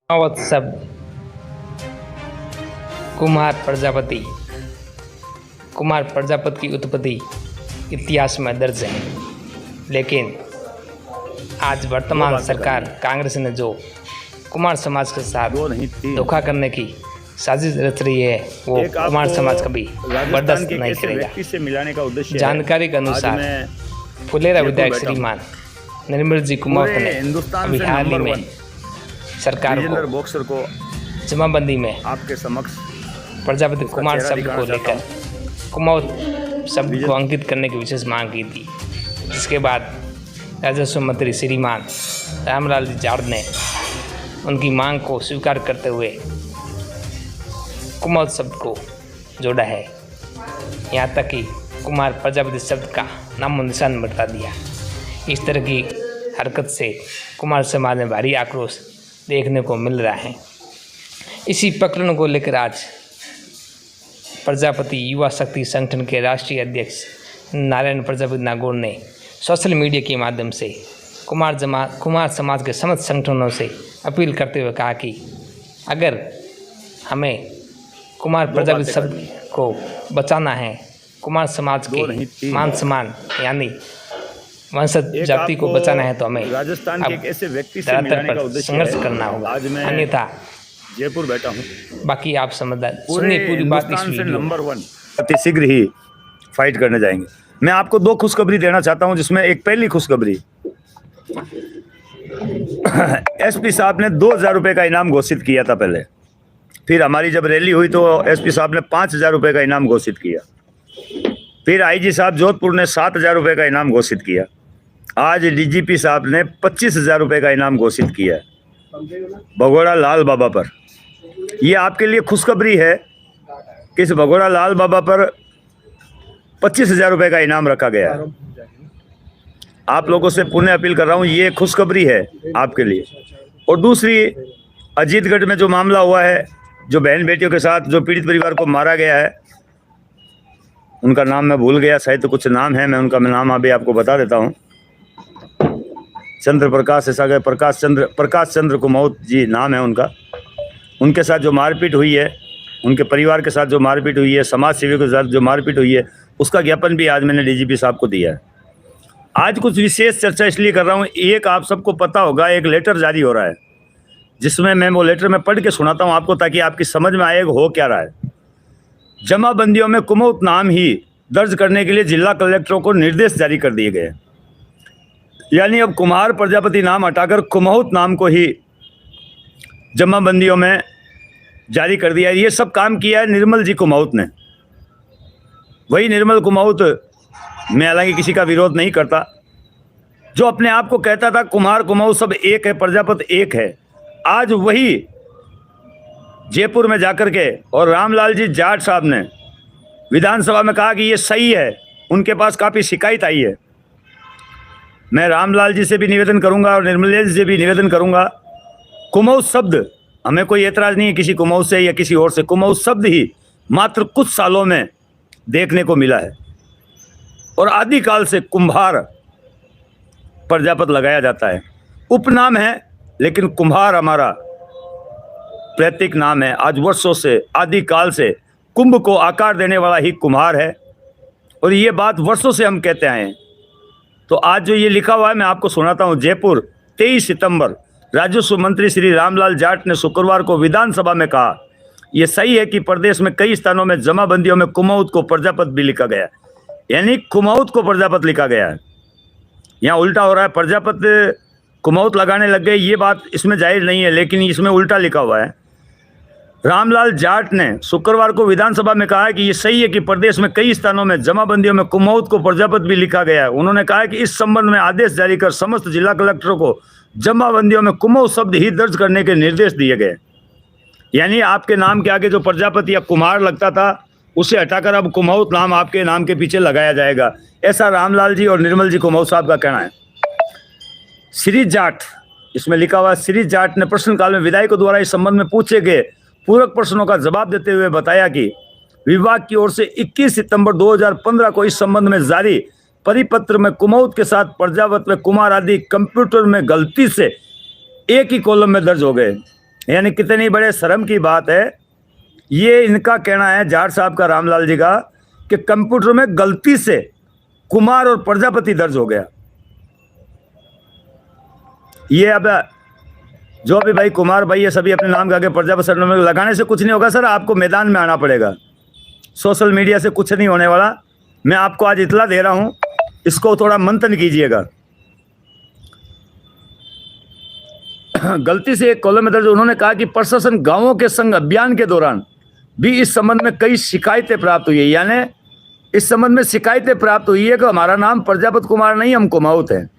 महोत्सव कुमार प्रजापति की उत्पत्ति इतिहास में दर्ज है, लेकिन आज वर्तमान सरकार कांग्रेस ने जो कुमार समाज के साथ धोखा करने की साजिश रच रही है, वो कुमार समाज कभी बर्दाश्त नहीं करेगा। जानकारी के अनुसार फुलेरा विधायक श्रीमान निर्मल जी कुमावत ने अभी हाल ही में सरकार को जमाबंदी में आपके समक्ष प्रजापति कुमार शब्द को लेकर कुमावत शब्द को अंकित करने की विशेष मांग की थी, जिसके बाद राजस्व मंत्री श्रीमान रामलाल जी जाट ने उनकी मांग को स्वीकार करते हुए कुमावत शब्द को जोड़ा है। यहाँ तक कि कुमार प्रजापति शब्द का नामो निशान मिटा दिया। इस तरह की हरकत से कुमार समाज में भारी आक्रोश देखने को मिल रहा है। इसी प्रकरण को लेकर आज प्रजापति युवा शक्ति संगठन के राष्ट्रीय अध्यक्ष नारायण प्रजापति नागौर ने सोशल मीडिया के माध्यम से कुमार समाज के समस्त संगठनों से अपील करते हुए कहा कि अगर हमें कुमार प्रजापति शब्द को बचाना है, कुमार समाज के मान सम्मान यानी वंशज जाति को बचाना है, तो हमें राजस्थान के एक ऐसे व्यक्ति से धरातल मिलाने का पर उद्देश्य संघर्ष है। करना होगा, आज मैं अन्यथा जयपुर बैठा हूँ। बाकी आप समझदार सुनिए पूरी बात इस हिंदुस्तान से वीडियो में। नंबर 1 अति शीघ्र ही फाइट करने जाएंगे। मैं आपको 2 खुशखबरी देना चाहता हूं, जिसमें एक पहली खुशखबरी एसपी साहब ने 2000 रुपए का इनाम घोषित किया था पहले, फिर हमारी जब रैली हुई तो एसपी साहब ने 5000 रुपए का इनाम घोषित किया, फिर आईजी साहब जोधपुर ने 7000 रुपए का इनाम घोषित किया, आज डीजीपी साहब ने 25000 रुपए का इनाम घोषित किया भगोड़ा लाल बाबा पर। ये आपके लिए खुशखबरी है कि इस भगोड़ा लाल बाबा पर 25000 रुपए का इनाम रखा गया है। आप लोगों से पुनः अपील कर रहा हूँ, ये खुशखबरी है आपके लिए। और दूसरी, अजीतगढ़ में जो मामला हुआ है, जो बहन बेटियों के साथ जो पीड़ित परिवार को मारा गया है, उनका नाम मैं भूल गया, शायद तो कुछ नाम है, मैं उनका नाम अभी आपको बता देता हूँ। चंद्र प्रकाश ऐसा गए, प्रकाश चंद्र कुमावत जी नाम है उनका। उनके साथ जो मारपीट हुई है, उनके परिवार के साथ जो मारपीट हुई है, समाज सेवियों के साथ जो मारपीट हुई है, उसका ज्ञापन भी आज मैंने डीजीपी साहब को दिया है। आज कुछ विशेष चर्चा इसलिए कर रहा हूँ, एक आप सबको पता होगा, एक लेटर जारी हो रहा है, जिसमें मैं वो लेटर में पढ़ के सुनाता हूँ आपको, ताकि आपकी समझ में आए हो क्या रहा है। जमाबंदियों में कुमावत नाम ही दर्ज करने के लिए जिला कलेक्टरों को निर्देश जारी कर दिए गए, यानी अब कुमार प्रजापति नाम हटाकर कुमावत नाम को ही जमाबंदियों में जारी कर दिया है। ये सब काम किया है निर्मल जी कुमावत ने। वही निर्मल कुमावत, मैं हालांकि किसी का विरोध नहीं करता, जो अपने आप को कहता था कुमार कुमावत सब एक है, प्रजापति एक है, आज वही जयपुर में जाकर के और रामलाल जी जाट साहब ने विधानसभा में कहा कि ये सही है। उनके पास काफ़ी शिकायत आई है। मैं रामलाल जी से भी निवेदन करूंगा और निर्मल जी से भी निवेदन करूंगा, कुमावत शब्द, हमें कोई एतराज़ नहीं है किसी कुमावत से या किसी और से, कुमावत शब्द ही मात्र कुछ सालों में देखने को मिला है। और आदिकाल से कुम्हार प्रजापति लगाया जाता है, उपनाम है, लेकिन कुम्हार हमारा प्रतीक नाम है। आज वर्षों से, आदिकाल से कुंभ को आकार देने वाला ही कुम्हार है, और ये बात वर्षों से हम कहते आए हैं। तो आज जो ये लिखा हुआ है मैं आपको सुनाता हूँ। जयपुर 23 सितंबर, राजस्व मंत्री श्री रामलाल जाट ने शुक्रवार को विधानसभा में कहा, यह सही है कि प्रदेश में कई स्थानों में जमाबंदियों में कुमावत को प्रजापति भी लिखा गया है, यानी कुमावत को प्रजापति लिखा गया है। यहाँ उल्टा हो रहा है, प्रजापति कुमावत लगाने लग गए, ये बात इसमें जाहिर नहीं है, लेकिन इसमें उल्टा लिखा हुआ है। रामलाल जाट ने शुक्रवार को विधानसभा में कहा कि ये सही है कि प्रदेश में कई स्थानों में जमाबंदियों में कुमावत को प्रजापति भी लिखा गया है। उन्होंने कहा कि इस संबंध में आदेश जारी कर समस्त जिला कलेक्टरों को जमाबंदियों में कुमावत शब्द ही दर्ज करने के निर्देश दिए गए। यानी आपके नाम के आगे जो प्रजापति या कुमार लगता था, उसे हटाकर अब कुमावत नाम आपके नाम के पीछे लगाया जाएगा, ऐसा रामलाल जी और निर्मल जी कुमावत साहब का कहना है। श्री जाट, इसमें लिखा हुआ, श्री जाट ने प्रश्नकाल में विधायकों द्वारा इस संबंध में पूछे गए पूरक प्रश्नों का जवाब देते हुए बताया कि विभाग की ओर से 21 सितंबर 2015 को इस संबंध में जारी परिपत्र में कुमावत के साथ प्रजापति में कुमार आदि कंप्यूटर में गलती से एक ही कॉलम में दर्ज हो गए। यानी कितनी बड़े शर्म की बात है। ये इनका कहना है, जाट साहब का, रामलाल जी का, कि कंप्यूटर में गलती से कुमार और प्रजापति दर्ज हो गया। ये अब जो भी भाई कुमार भाई ये सभी अपने नाम के आगे प्रजापति में लगाने से कुछ नहीं होगा सर, आपको मैदान में आना पड़ेगा। सोशल मीडिया से कुछ नहीं होने वाला। मैं आपको आज इतला दे रहा हूं, इसको थोड़ा मंथन कीजिएगा। गलती से एक कॉलम में दर्ज, उन्होंने कहा कि प्रशासन गांवों के संग अभियान के दौरान भी इस संबंध में कई शिकायतें प्राप्त हुई है। यानी इस संबंध में शिकायतें प्राप्त हुई है कि हमारा नाम प्रजापति कुमार नहीं, हम कुमाऊत हैं,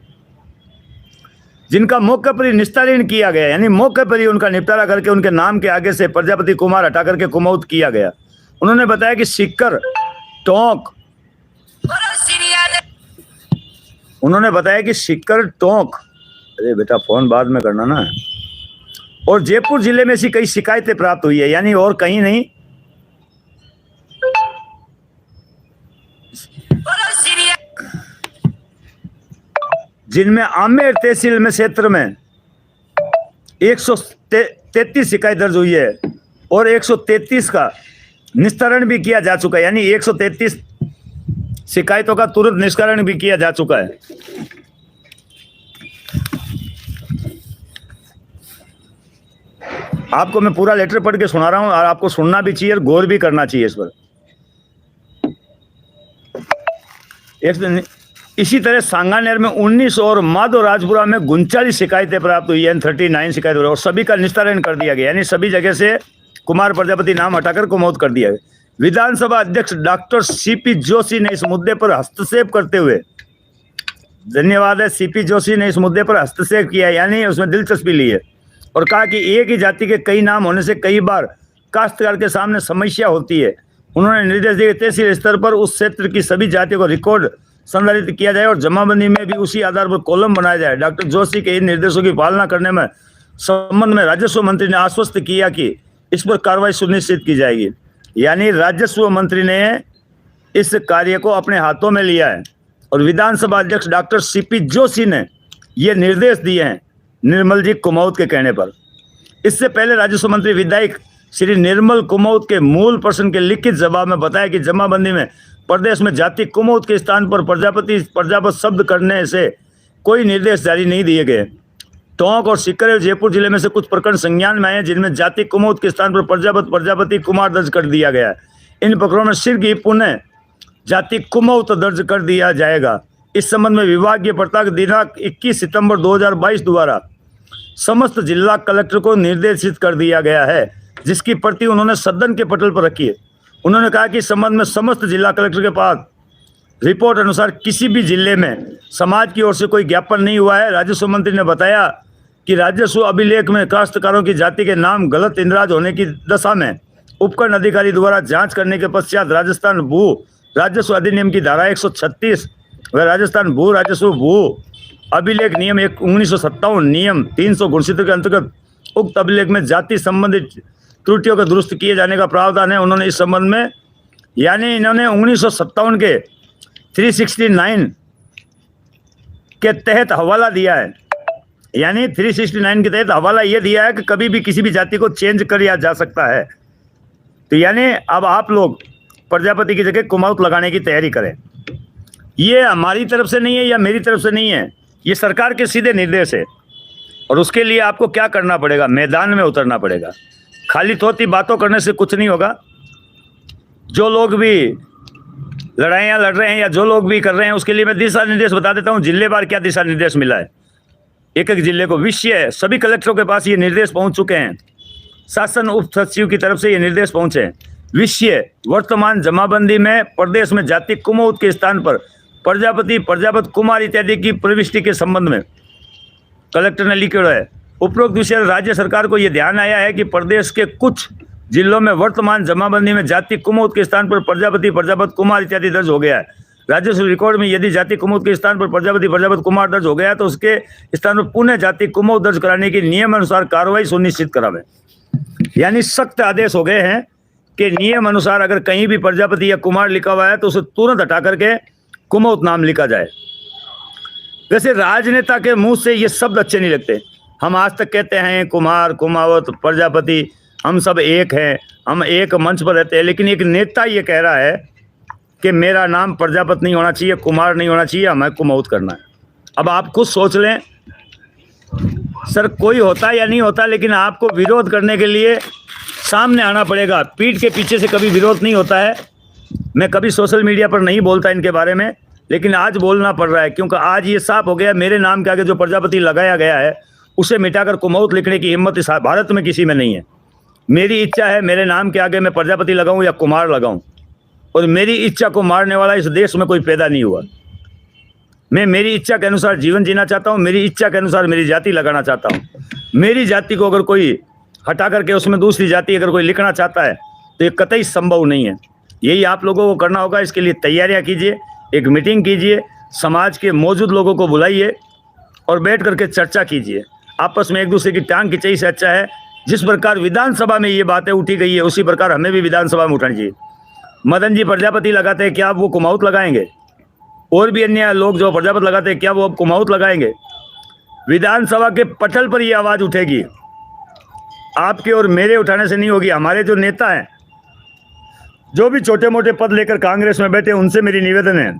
जिनका मौके पर ही निस्तारण किया गया। यानी मौके पर ही उनका निपटारा करके उनके नाम के आगे से प्रजापति कुमार हटा करके कुमाऊत किया गया। उन्होंने बताया कि सिक्कर, टोंक, उन्होंने बताया कि सिक्कर, टोंक, अरे बेटा फोन बाद में करना ना, और जयपुर जिले में ऐसी कई शिकायतें प्राप्त हुई है। यानी और कहीं नहीं। जिनमें आमेर तहसील में क्षेत्र में 133 शिकायत दर्ज हुई है और 133 का निस्तारण भी किया जा चुका है। यानी 133 शिकायतों का तुरंत निष्करण भी किया जा चुका है। आपको मैं पूरा लेटर पढ़ के सुना रहा हूं और आपको सुनना भी चाहिए और गौर भी करना चाहिए इस पर। इसी तरह सांगानेर में 19 और माधो राजपुरा में 39 शिकायतें प्राप्त हुई है, 39 शिकायत और सभी का निस्तारण कर दिया गया। यानी सभी जगह से कुमार प्रजापति नाम हटाकर कुमाऊत कर दिया गया। विधानसभा अध्यक्ष डॉक्टर सीपी जोशी ने इस मुद्दे पर हस्तक्षेप करते हुए, धन्यवाद है, सीपी जोशी ने इस मुद्दे पर हस्तक्षेप किया, यानी उसमें दिलचस्पी ली है और कहा कि एक ही जाति के कई नाम होने से कई बार काश्तकार के सामने समस्या होती है। उन्होंने निर्देश दिए तहसील स्तर पर उस क्षेत्र की सभी जातियों को रिकॉर्ड संधारित किया जाए और जमाबंदी में भी उसी आधार पर कॉलम बनाया जाए। डॉक्टर जोशी के इन निर्देशों की पालना करने में संबंध में राजस्व मंत्री ने आश्वस्त किया कि इस पर कार्रवाई सुनिश्चित की जाएगी। यानी राजस्व मंत्री ने इस कार्य को अपने हाथों में लिया है और विधानसभा अध्यक्ष डॉक्टर सीपी जोशी ने ये निर्देश दिए हैं निर्मल जी कुमाऊत के कहने पर। इससे पहले राजस्व मंत्री विधायक श्री निर्मल कुमाऊत के मूल प्रश्न के लिखित जवाब में बताया कि जमाबंदी में प्रदेश में जाति कुमाऊत के स्थान पर प्रजापत शब्द करने से कोई निर्देश जारी नहीं दिए गए। टोंक और सिक्कर और जयपुर जिले में से कुछ प्रकरण संज्ञान में आए जिनमें जाति कुमाऊत के स्थान पर प्रजापति कुमार दर्ज कर दिया गया है। इन प्रकरणों में शीघ्र ही पुनः जाति कुमाऊत दर्ज कर दिया जाएगा। इस संबंध में विभागीय प्रताक दिनांक 21 सितंबर 2022 द्वारा समस्त जिला कलेक्टर को निर्देशित कर दिया गया है, जिसकी प्रति उन्होंने सदन के पटल पर रखी है। उन्होंने कहा कि इस संबंध में समस्त जिला कलेक्टर के पास रिपोर्ट अनुसार किसी भी जिले में समाज की ओर से कोई ज्ञापन नहीं हुआ है। राजस्व मंत्री ने बताया कि राजस्व अभिलेख में काश्तकारों की जाति के नाम गलत इंदराज होने की दशा में उपखंड अधिकारी द्वारा जांच करने के पश्चात राजस्थान भू राजस्व अधिनियम की धारा 136 व राजस्थान भू राजस्व भू अभिलेख नियम 1957 नियम 369 के अंतर्गत उक्त अभिलेख में जाति संबंधित त्रुटियों का दुरुस्त किए जाने का प्रावधान है। उन्होंने इस संबंध में यानी इन्होंने 1957 के 369 के तहत हवाला दिया है। यानी 369 के तहत हवाला ये दिया है कि कभी भी किसी भी जाति को चेंज किया जा सकता है। तो यानी अब आप लोग प्रजापति की जगह कुमाऊत लगाने की तैयारी करें। ये हमारी तरफ से नहीं है या मेरी तरफ से नहीं है, ये सरकार के सीधे निर्देश है और उसके लिए आपको क्या करना पड़ेगा, मैदान में उतरना पड़ेगा। खाली थोती बातों करने से कुछ नहीं होगा। जो लोग भी लड़ाइयाँ लड़ रहे हैं या जो लोग भी कर रहे हैं उसके लिए मैं दिशा निर्देश बता देता हूँ। जिलेवार क्या दिशा निर्देश मिला है एक एक जिले को। विषय सभी कलेक्टरों के पास ये निर्देश पहुँच चुके हैं। शासन उप सचिव की तरफ से ये निर्देश पहुँचे हैं। विषय वर्तमान जमाबंदी में प्रदेश में जाति कुमाऊत के स्थान पर प्रजापत कुमार इत्यादि की प्रविष्टि के संबंध में कलेक्टर ने लिखा है। उपरोक्त विषय राज्य सरकार को यह ध्यान आया है कि प्रदेश के कुछ जिलों में वर्तमान जमाबंदी में जाति कुमाऊत के स्थान पर प्रजापत कुमार इत्यादि दर्ज हो गया है। राजस्व रिकॉर्ड में यदि जाति कुमाऊत के स्थान पर प्रजापत कुमार दर्ज हो गया तो उसके स्थान पर पुनः जाति कुमाऊत दर्ज कराने की नियम अनुसार कार्रवाई सुनिश्चित करावे। यानी सख्त आदेश हो गए हैं कि नियम अनुसार अगर कहीं भी प्रजापति या कुमार लिखा हुआ है तो उसे तुरंत हटा करके कुमाऊत नाम लिखा जाए। वैसे राजनेता के मुंह से ये शब्द अच्छे नहीं लगते। हम आज तक कहते हैं कुमार, कुमावत, प्रजापति, हम सब एक हैं, हम एक मंच पर रहते हैं, लेकिन एक नेता ये कह रहा है कि मेरा नाम प्रजापति नहीं होना चाहिए, कुमार नहीं होना चाहिए, हमें कुमाऊत करना है। अब आप खुद सोच लें सर, कोई होता या नहीं होता, लेकिन आपको विरोध करने के लिए सामने आना पड़ेगा। पीठ के पीछे से कभी विरोध नहीं होता है। मैं कभी सोशल मीडिया पर नहीं बोलता इनके बारे में, लेकिन आज बोलना पड़ रहा है, क्योंकि आज ये साफ हो गया, मेरे नाम के आगे जो प्रजापति लगाया गया है उसे मिटाकर कुमाऊत लिखने की हिम्मत इस भारत में किसी में नहीं है। मेरी इच्छा है मेरे नाम के आगे मैं प्रजापति लगाऊं या कुमार लगाऊं, और मेरी इच्छा को मारने वाला इस देश में कोई पैदा नहीं हुआ। मैं मेरी इच्छा के अनुसार जीवन जीना चाहता हूं, मेरी इच्छा के अनुसार मेरी जाति लगाना चाहता हूं। मेरी जाति को अगर कोई हटा करके उसमें दूसरी जाति अगर कोई लिखना चाहता है तो ये कतई संभव नहीं है। यही आप लोगों को करना होगा। इसके लिए तैयारियां कीजिए, एक मीटिंग कीजिए, समाज के मौजूद लोगों को बुलाइए और बैठ करके चर्चा कीजिए। आपस में एक दूसरे की टांग खिंचाई से अच्छा है, जिस प्रकार विधानसभा में ये बातें उठी गई है उसी प्रकार हमें भी विधानसभा में उठानी चाहिए। मदन जी प्रजापति लगाते हैं, क्या वो कुमाऊत लगाएंगे? और भी अन्य लोग जो प्रजापति लगाते हैं, क्या वो अब कुमाऊत लगाएंगे? विधानसभा के पटल पर ये आवाज़ उठेगी, आपके और मेरे उठाने से नहीं होगी। हमारे जो नेता हैं, जो भी छोटे मोटे पद लेकर कांग्रेस में बैठे, उनसे मेरी निवेदन है,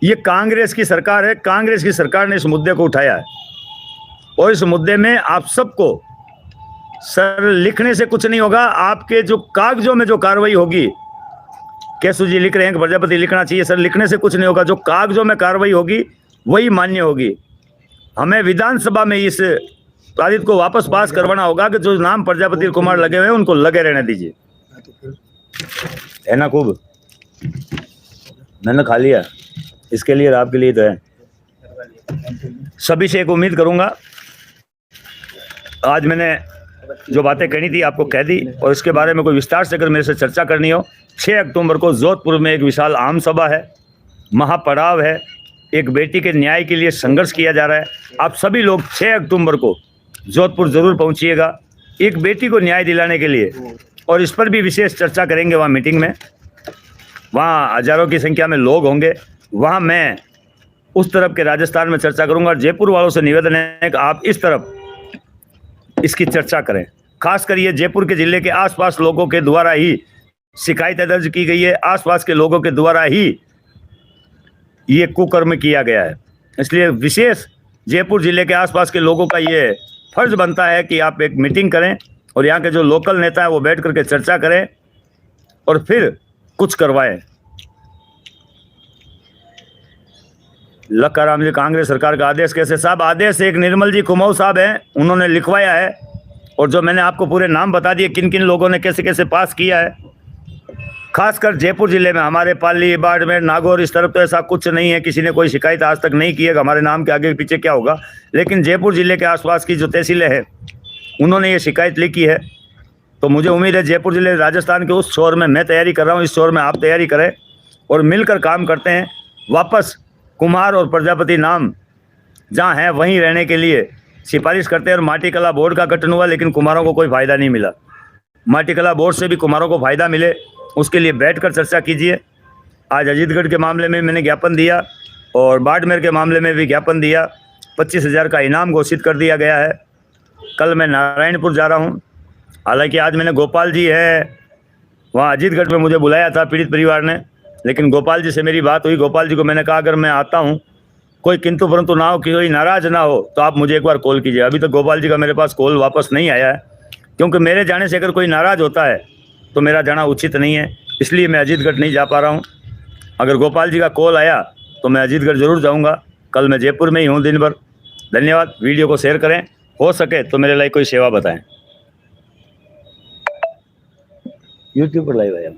ये कांग्रेस की सरकार है, कांग्रेस की सरकार ने इस मुद्दे को उठाया है और इस मुद्दे में आप सबको सर लिखने से कुछ नहीं होगा। आपके जो कागजों में जो कार्रवाई होगी, केशव जी लिख रहे हैं कि प्रजापति लिखना चाहिए, सर लिखने से कुछ नहीं होगा। जो कागजों में कार्रवाई होगी वही मान्य होगी। हमें विधानसभा में इस पारित को वापस पास करवाना होगा कि जो नाम प्रजापति कुमार लगे हुए हैं उनको लगे रहने दीजिए। है ना, खूब मैंने खा लिया, इसके लिए आपके लिए तो है। सभी से एक उम्मीद करूंगा, आज मैंने जो बातें कहनी थी आपको कह दी, और इसके बारे में कोई विस्तार से अगर मेरे से चर्चा करनी हो, 6 अक्टूबर को जोधपुर में एक विशाल आम सभा है, महापड़ाव है, एक बेटी के न्याय के लिए संघर्ष किया जा रहा है। आप सभी लोग 6 अक्टूबर को जोधपुर जरूर पहुंचिएगा, एक बेटी को न्याय दिलाने के लिए, और इस पर भी विशेष चर्चा करेंगे वहाँ मीटिंग में। वहाँ हजारों की संख्या में लोग होंगे। वहाँ मैं उस तरफ के राजस्थान में चर्चा करूँगा, और जयपुर वालों से निवेदन है कि आप इस तरफ इसकी चर्चा करें। खासकर ये जयपुर के जिले के आसपास लोगों के द्वारा ही शिकायतें दर्ज की गई है, आसपास के लोगों के द्वारा ही ये कुकर्म किया गया है। इसलिए विशेष जयपुर जिले के आसपास के लोगों का ये फर्ज बनता है कि आप एक मीटिंग करें और यहाँ के जो लोकल नेता हैं वो बैठ करके चर्चा करें और फिर कुछ करवाएं। लक्काराम जी, कांग्रेस सरकार का आदेश कैसे? साहब, आदेश एक निर्मल जी कुमाऊं साहब हैं, उन्होंने लिखवाया है, और जो मैंने आपको पूरे नाम बता दिए किन किन लोगों ने कैसे कैसे पास किया है। खासकर जयपुर जिले में हमारे पाली, बाड़मेर, नागौर, इस तरफ तो ऐसा कुछ नहीं है, किसी ने कोई शिकायत आज तक नहीं की है हमारे नाम के आगे पीछे क्या होगा। लेकिन जयपुर जिले के आसपास की जो तहसीलें हैं उन्होंने ये शिकायत लिखी है। तो मुझे उम्मीद है जयपुर जिले राजस्थान के उस छोर में मैं तैयारी कर रहा हूँ, इस छोर में आप तैयारी करें और मिलकर काम करते हैं। वापस कुमार और प्रजापति नाम जहाँ हैं वहीं रहने के लिए सिफारिश करते हैं। और माटी कला बोर्ड का गठन हुआ, लेकिन कुमारों को कोई फ़ायदा नहीं मिला। माटी कला बोर्ड से भी कुमारों को फ़ायदा मिले, उसके लिए बैठकर चर्चा कीजिए। आज अजीतगढ़ के मामले में मैंने ज्ञापन दिया और बाड़मेर के मामले में भी ज्ञापन दिया। 25,000 का इनाम घोषित कर दिया गया है। कल मैं नारायणपुर जा रहा हूँ। हालांकि आज मैंने गोपाल जी है वहाँ अजीतगढ़ में मुझे बुलाया था पीड़ित परिवार ने, लेकिन गोपाल जी से मेरी बात हुई। गोपाल जी को मैंने कहा अगर मैं आता हूँ, कोई किंतु परंतु ना हो, कि कोई नाराज़ ना हो, तो आप मुझे एक बार कॉल कीजिए। अभी तक गोपाल जी का मेरे पास कॉल वापस नहीं आया है, क्योंकि मेरे जाने से अगर कोई नाराज़ होता है तो मेरा जाना उचित नहीं है, इसलिए मैं अजीतगढ़ नहीं जा पा रहा हूँ। अगर गोपाल जी का कॉल आया तो मैं अजीतगढ़ ज़रूर जाऊँगा। कल मैं जयपुर में ही हूँ दिन भर। धन्यवाद। वीडियो को शेयर करें, हो सके तो मेरे लिए कोई सेवा बताएं। यूट्यूब पर लाइव आया।